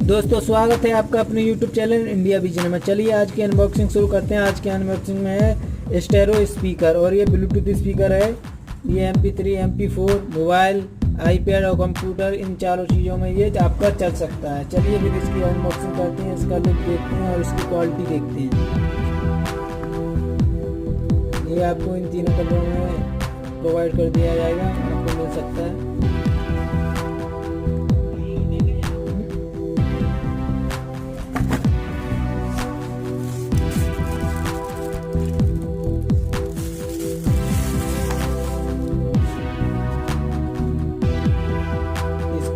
दोस्तों स्वागत है आपका अपने YouTube चैनल इंडिया विजन में। चलिए आज की अनबॉक्सिंग शुरू करते हैं। आज की अनबॉक्सिंग में है स्टेरो स्पीकर और ये ब्लूटूथ स्पीकर है। ये MP3 MP4 मोबाइल iPad और कंप्यूटर इन चारों चीज़ों में ये आपका चल सकता है। चलिए फिर इसकी अनबॉक्सिंग करते हैं, इसका लुक देखते हैं और इसकी क्वालिटी देखते हैं। ये आपको इन तीनों कलरों में प्रोवाइड कर दिया जाएगा, आपको मिल सकता है।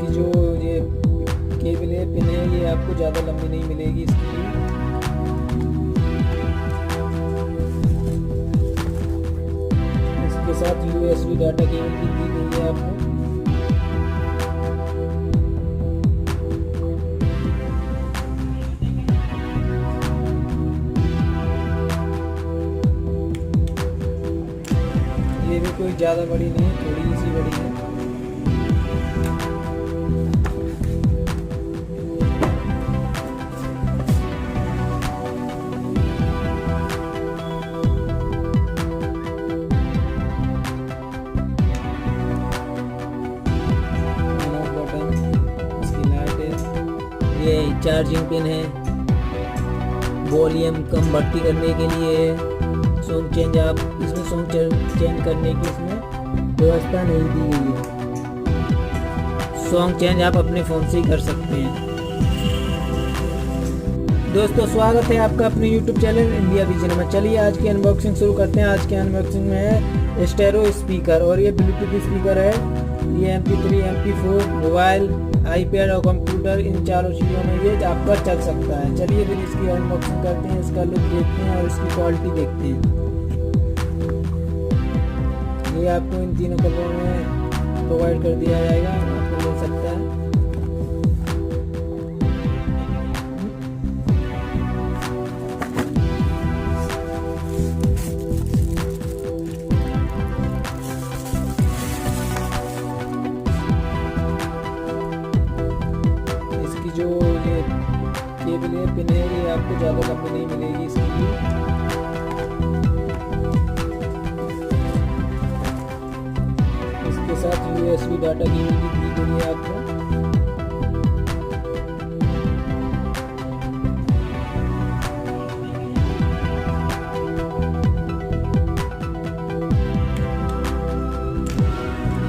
जो ये केबल है, पिन है, ये आपको ज़्यादा लंबी नहीं मिलेगी इसके लिए। इसके साथ USB डाटा केबल भी दी गई है आपको। ये भी कोई ज़्यादा बड़ी नहीं है, थोड़ी सी बड़ी है। ये चार्जिंग पिन है, वॉल्यूम कम बढ़ती करने के लिए, सॉन्ग चेंज आप इसमें सॉन्ग चेंज करने की इसमें व्यवस्था नहीं दी गई है। सॉन्ग चेंज आप अपने फ़ोन से ही कर सकते हैं। दोस्तों स्वागत है आपका अपने YouTube चैनल इंडिया विजन में। चलिए आज की अनबॉक्सिंग शुरू करते हैं। आज की अनबॉक्सिंग में है स्टेरो स्पीकर और ये ब्लूटूथ स्पीकर है। ये MP3 MP4 मोबाइल iPad और कंप्यूटर इन चारों चीज़ों में ये आपका चल सकता है। चलिए फिर इसकी अनबॉक्सिंग करते हैं, इसका लुक देखते हैं और इसकी क्वालिटी देखते हैं। ये आपको इन तीनों कलरों में प्रोवाइड कर दिया जाएगा, आपको मिल सकता है। जो ये केबल है, पिन है, ये आपको ज़्यादा लंबी नहीं मिलेगी इसके लिए। इसके साथ USB डाटा केबल भी दी गई है आपको।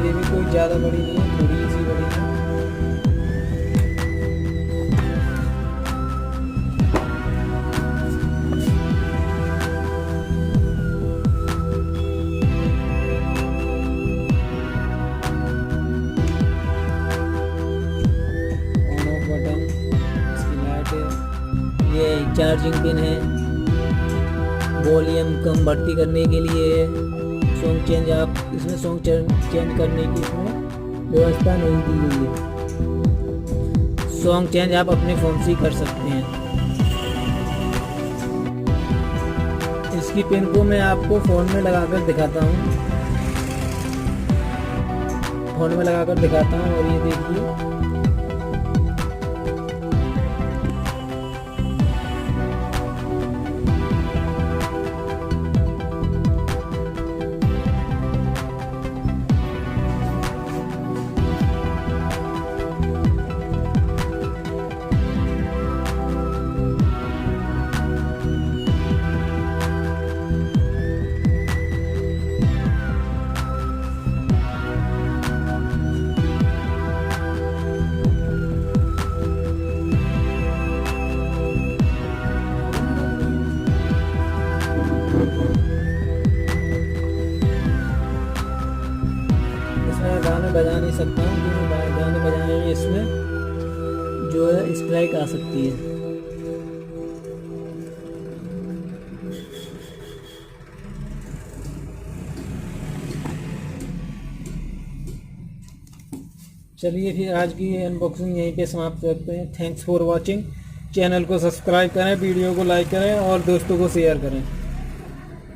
ये भी कोई ज़्यादा बड़ी नहीं है, थोड़ी सी बड़ी है। ये चार्जिंग पिन है, वॉल्यूम कम बढ़ती करने के लिए, सॉन्ग चेंज आप इसमें सॉन्ग चेंज करने की इसमें व्यवस्था नहीं दी गई है। सॉन्ग चेंज आप अपने फ़ोन से ही कर सकते हैं। इसकी पिन को मैं आपको फ़ोन में लगाकर दिखाता हूँ। फ़ोन में लगाकर दिखाता हूँ और ये देखिए। इसमें गाने बजा नहीं सकता हूँ क्योंकि गाने बजाने में इसमें जो है स्ट्राइक आ सकती है। चलिए फिर आज की अनबॉक्सिंग यहीं पे समाप्त करते हैं। Thanks for watching. चैनल को सब्सक्राइब करें, वीडियो को लाइक करें और दोस्तों को शेयर करें।